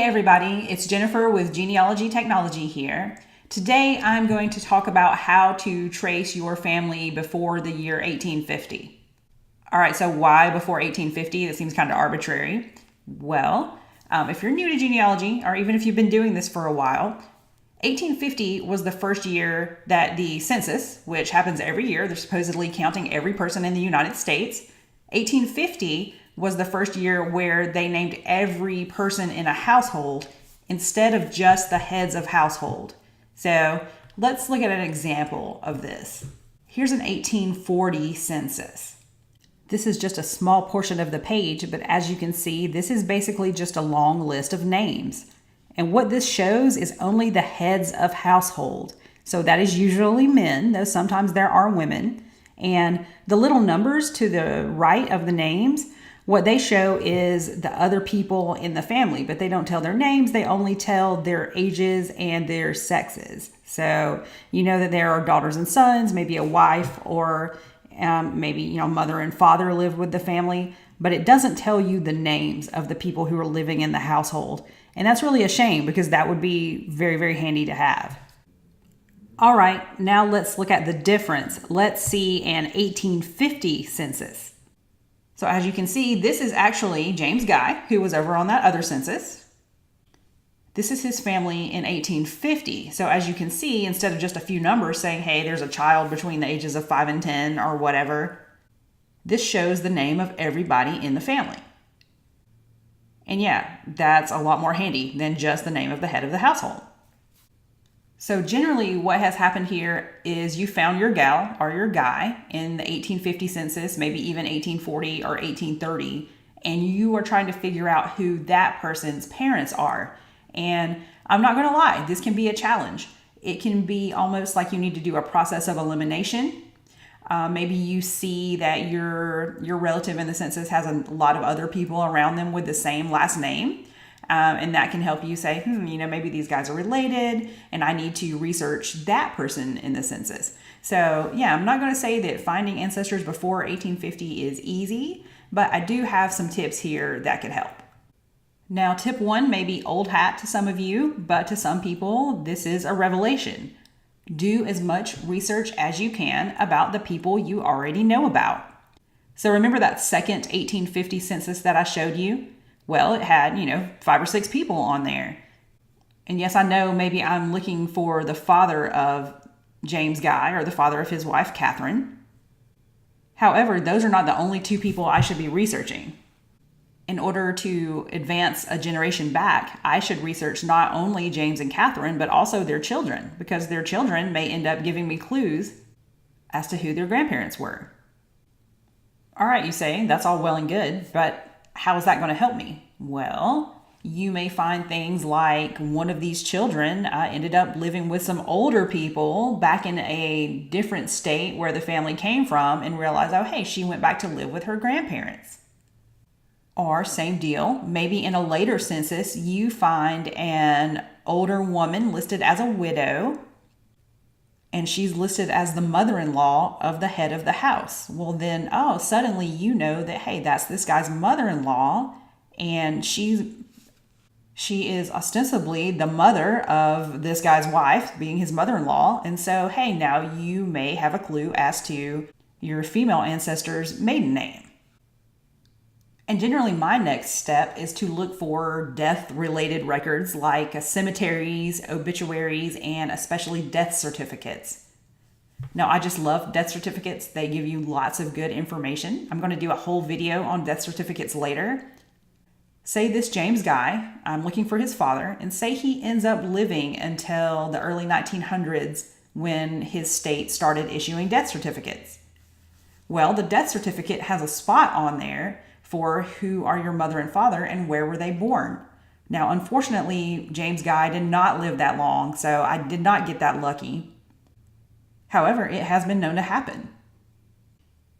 everybody, it's Jennifer with Genealogy Technology here. Today I'm going to talk about how to trace your family before the year 1850. All right, so why before 1850? That seems kind of arbitrary. Well, if you're new to genealogy, or even if you've been doing this for a while, 1850 was the first year that the census, which happens every year, they're supposedly counting every person in the United States. 1850 was the first year where they named every person in a household instead of just the heads of household. So let's look at an example of this. Here's an 1840 census. This is just a small portion of the page, but as you can see, this is basically just a long list of names. And what this shows is only the heads of household. So that is usually men, though sometimes there are women. And the little numbers to the right of the names, what they show is the other people in the family, but they don't tell their names. They only tell their ages and their sexes. So you know that there are daughters and sons, maybe a wife, or maybe mother and father live with the family, but it doesn't tell you the names of the people who are living in the household. And that's really a shame because that would be very, very handy to have. All right, now let's look at the difference. Let's see an 1850 census. So as you can see, this is actually James Guy, who was over on that other census. This is his family in 1850. So as you can see, instead of just a few numbers saying, hey, there's a child between the ages of 5 and 10 or whatever, this shows the name of everybody in the family. And yeah, that's a lot more handy than just the name of the head of the household. So generally what has happened here is you found your gal or your guy in the 1850 census, maybe even 1840 or 1830, and you are trying to figure out who that person's parents are. And I'm not going to lie, this can be a challenge. It can be almost like you need to do a process of elimination. Maybe you see that your relative in the census has a lot of other people around them with the same last name. And that can help you say, maybe these guys are related and I need to research that person in the census. So yeah, I'm not going to say that finding ancestors before 1850 is easy, but I do have some tips here that could help. Now, tip 1 may be old hat to some of you, but to some people, this is a revelation. Do as much research as you can about the people you already know about. So remember that second 1850 census that I showed you? Well, it had, 5 or 6 people on there. And yes, I know maybe I'm looking for the father of James Guy or the father of his wife, Catherine. However, those are not the only 2 people I should be researching. In order to advance a generation back, I should research not only James and Catherine, but also their children, because their children may end up giving me clues as to who their grandparents were. All right, you say, that's all well and good, but how is that going to help me? Well, you may find things like one of these children ended up living with some older people back in a different state where the family came from and realized, oh, hey, she went back to live with her grandparents. Or same deal, maybe in a later census, you find an older woman listed as a widow, and she's listed as the mother-in-law of the head of the house. Well then, suddenly you know that, hey, that's this guy's mother-in-law, and she is ostensibly the mother of this guy's wife, being his mother-in-law. And so, hey, now you may have a clue as to your female ancestor's maiden name. And generally my next step is to look for death-related records like cemeteries, obituaries, and especially death certificates. Now, I just love death certificates. They give you lots of good information. I'm going to do a whole video on death certificates later. Say this James Guy, I'm looking for his father, and say he ends up living until the early 1900s when his state started issuing death certificates. Well, the death certificate has a spot on there for who are your mother and father and where were they born. Now, unfortunately, James Guy did not live that long, so I did not get that lucky. However, it has been known to happen.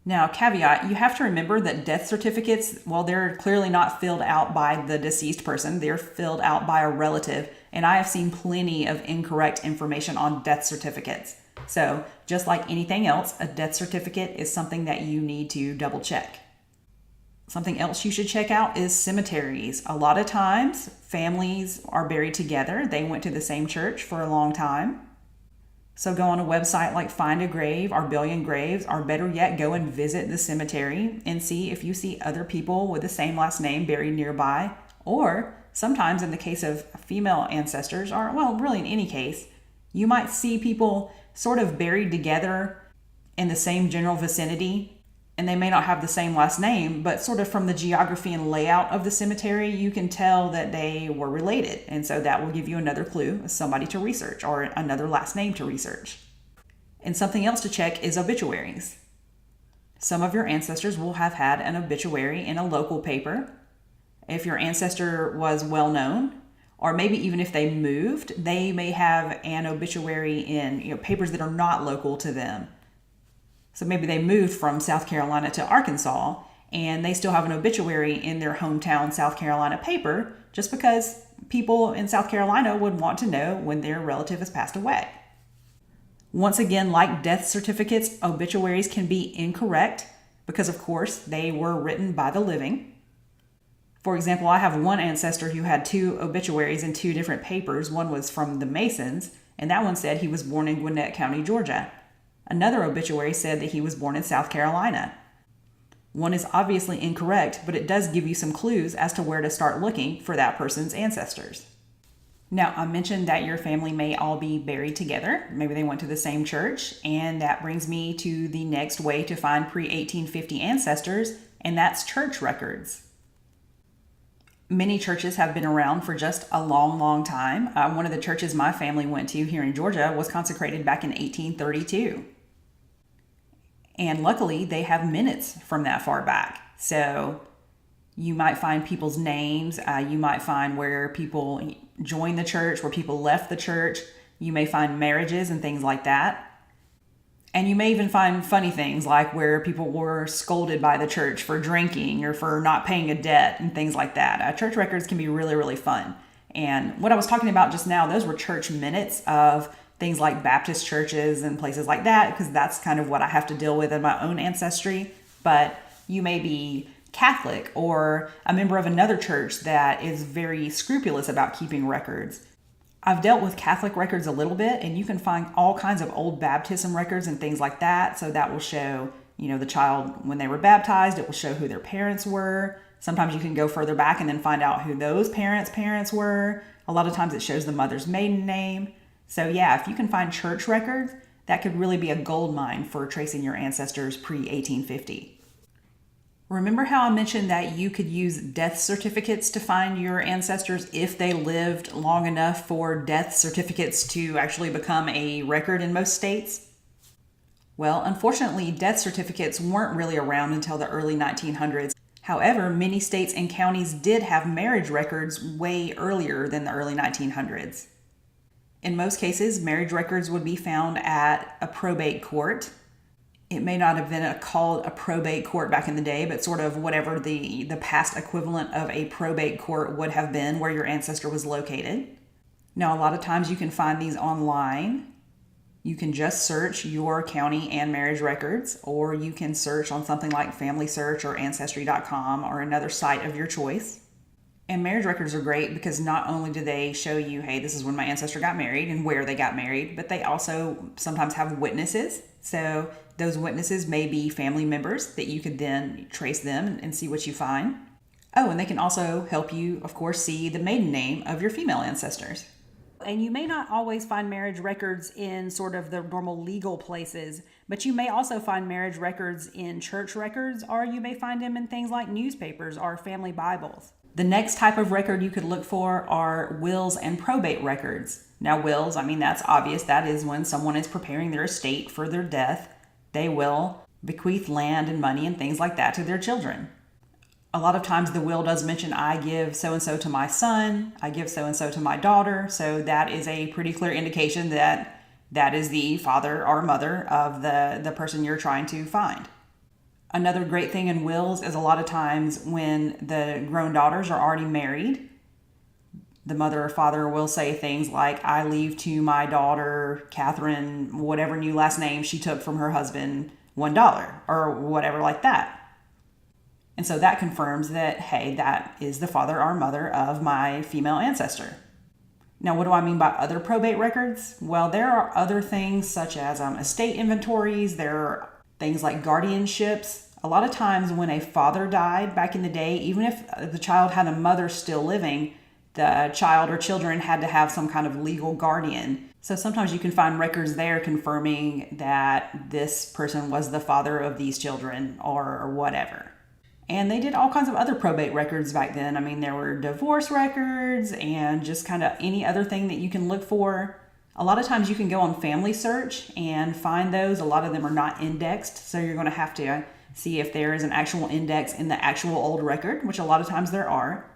Now, caveat, you have to remember that death certificates, well, they're clearly not filled out by the deceased person. They're filled out by a relative, and I have seen plenty of incorrect information on death certificates. So, just like anything else, a death certificate is something that you need to double check. Something else you should check out is cemeteries. A lot of times, families are buried together. They went to the same church for a long time. So go on a website like Find a Grave or Billion Graves, or better yet, go and visit the cemetery and see if you see other people with the same last name buried nearby. Or sometimes in the case of female ancestors, or well, really in any case, you might see people sort of buried together in the same general vicinity, and they may not have the same last name, but sort of from the geography and layout of the cemetery, you can tell that they were related. And so that will give you another clue as somebody to research or another last name to research. And something else to check is obituaries. Some of your ancestors will have had an obituary in a local paper. If your ancestor was well known, or maybe even if they moved, they may have an obituary in papers that are not local to them. So maybe they moved from South Carolina to Arkansas and they still have an obituary in their hometown South Carolina paper, just because people in South Carolina would want to know when their relative has passed away. Once again, like death certificates, obituaries can be incorrect because, of course, they were written by the living. For example, I have one ancestor who had 2 obituaries in 2 different papers. One was from the Masons, and that one said he was born in Gwinnett County, Georgia. Another obituary said that he was born in South Carolina. One is obviously incorrect, but it does give you some clues as to where to start looking for that person's ancestors. Now, I mentioned that your family may all be buried together. Maybe they went to the same church, and that brings me to the next way to find pre-1850 ancestors, and that's church records. Many churches have been around for just a long, long time. One of the churches my family went to here in Georgia was consecrated back in 1832. And luckily, they have minutes from that far back. So you might find people's names. You might find where people joined the church, where people left the church. You may find marriages and things like that. And you may even find funny things like where people were scolded by the church for drinking or for not paying a debt and things like that. Church records can be really, really fun. And what I was talking about just now, those were church minutes of things like Baptist churches and places like that, because that's kind of what I have to deal with in my own ancestry. But you may be Catholic or a member of another church that is very scrupulous about keeping records. I've dealt with Catholic records a little bit, and you can find all kinds of old baptism records and things like that. So that will show, the child when they were baptized. It will show who their parents were. Sometimes you can go further back and then find out who those parents were. A lot of times it shows the mother's maiden name. So yeah, if you can find church records, that could really be a gold mine for tracing your ancestors pre-1850. Remember how I mentioned that you could use death certificates to find your ancestors if they lived long enough for death certificates to actually become a record in most states? Well, unfortunately, death certificates weren't really around until the early 1900s. However, many states and counties did have marriage records way earlier than the early 1900s. In most cases, marriage records would be found at a probate court. It may not have been called a probate court back in the day, but sort of whatever the past equivalent of a probate court would have been where your ancestor was located. Now, a lot of times you can find these online. You can just search your county and marriage records, or you can search on something like Family Search or Ancestry.com or another site of your choice. And marriage records are great because not only do they show you, hey, this is when my ancestor got married and where they got married, but they also sometimes have witnesses. So those witnesses may be family members that you could then trace them and see what you find. Oh, and they can also help you, of course, see the maiden name of your female ancestors. And you may not always find marriage records in sort of the normal legal places, but you may also find marriage records in church records, or you may find them in things like newspapers or family Bibles. The next type of record you could look for are wills and probate records. Now, wills, that's obvious. That is when someone is preparing their estate for their death. They will bequeath land and money and things like that to their children. A lot of times the will does mention, I give so-and-so to my son, I give so-and-so to my daughter. So that is a pretty clear indication that that is the father or mother of the person you're trying to find. Another great thing in wills is a lot of times when the grown daughters are already married, the mother or father will say things like, I leave to my daughter, Catherine, whatever new last name she took from her husband, $1 or whatever like that. And so that confirms that, hey, that is the father or mother of my female ancestor. Now, what do I mean by other probate records? Well, there are other things such as estate inventories. There are things like guardianships. A lot of times when a father died back in the day, even if the child had a mother still living, the child or children had to have some kind of legal guardian. So sometimes you can find records there confirming that this person was the father of these children or whatever. And they did all kinds of other probate records back then. I mean, there were divorce records and just kind of any other thing that you can look for. A lot of times you can go on Family Search and find those. A lot of them are not indexed, so you're going to have to see if there is an actual index in the actual old record, which a lot of times there are.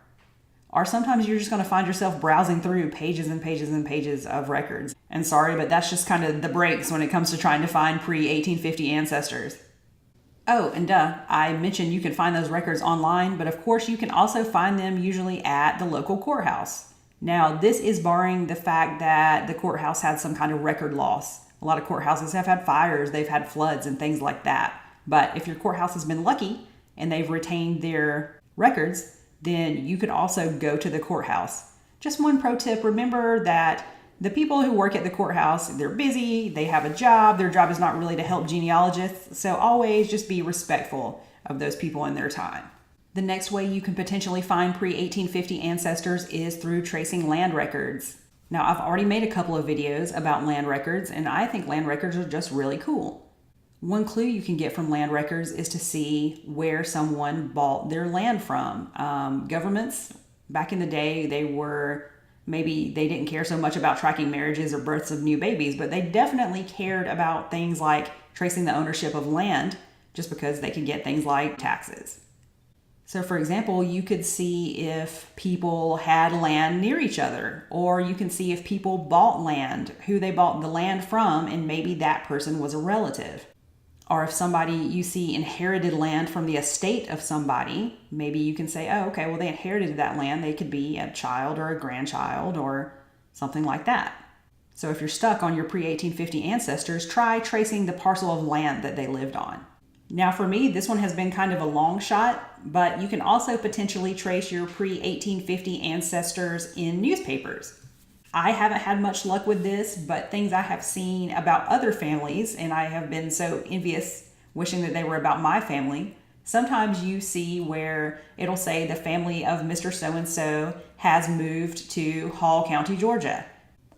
Or sometimes you're just going to find yourself browsing through pages and pages and pages of records. And sorry, but that's just kind of the breaks when it comes to trying to find pre-1850 ancestors. Oh, and I mentioned you can find those records online, but of course you can also find them usually at the local courthouse. Now, this is barring the fact that the courthouse had some kind of record loss. A lot of courthouses have had fires, they've had floods and things like that. But if your courthouse has been lucky and they've retained their records, then you could also go to the courthouse. Just one pro tip, remember that the people who work at the courthouse, they're busy, they have a job, their job is not really to help genealogists, so always just be respectful of those people and their time. The next way you can potentially find pre-1850 ancestors is through tracing land records. Now, I've already made a couple of videos about land records, and I think land records are just really cool. One clue you can get from land records is to see where someone bought their land from. Governments, back in the day, maybe they didn't care so much about tracking marriages or births of new babies, but they definitely cared about things like tracing the ownership of land, just because they could get things like taxes. So for example, you could see if people had land near each other, or you can see if people bought land, who they bought the land from, and maybe that person was a relative. Or if somebody you see inherited land from the estate of somebody, maybe you can say, oh, okay, well, they inherited that land. They could be a child or a grandchild or something like that. So if you're stuck on your pre-1850 ancestors, try tracing the parcel of land that they lived on. Now for me, this one has been kind of a long shot, but you can also potentially trace your pre-1850 ancestors in newspapers. I haven't had much luck with this, but things I have seen about other families, and I have been so envious, wishing that they were about my family. Sometimes you see where it'll say the family of Mr. So-and-so has moved to Hall County, Georgia.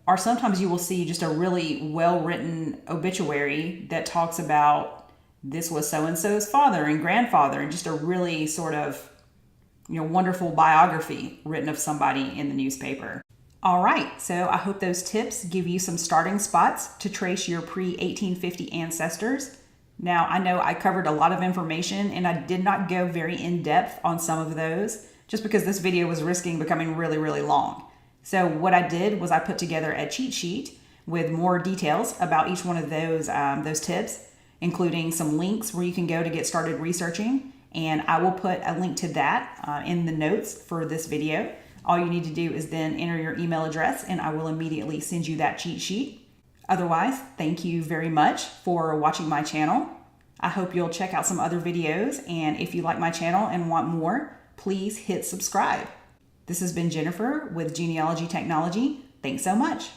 Or sometimes you will see just a really well-written obituary that talks about this was so-and-so's father and grandfather, and just a really sort of, wonderful biography written of somebody in the newspaper. All right, so I hope those tips give you some starting spots to trace your pre-1850 ancestors. Now, I know I covered a lot of information and I did not go very in-depth on some of those, just because this video was risking becoming really, really long. So what I did was I put together a cheat sheet with more details about each one of those tips, including some links where you can go to get started researching. And I will put a link to that in the notes for this video. All you need to do is then enter your email address and I will immediately send you that cheat sheet. Otherwise, thank you very much for watching my channel. I hope you'll check out some other videos, and if you like my channel and want more, please hit subscribe. This has been Jennifer with Genealogy Technology. Thanks so much.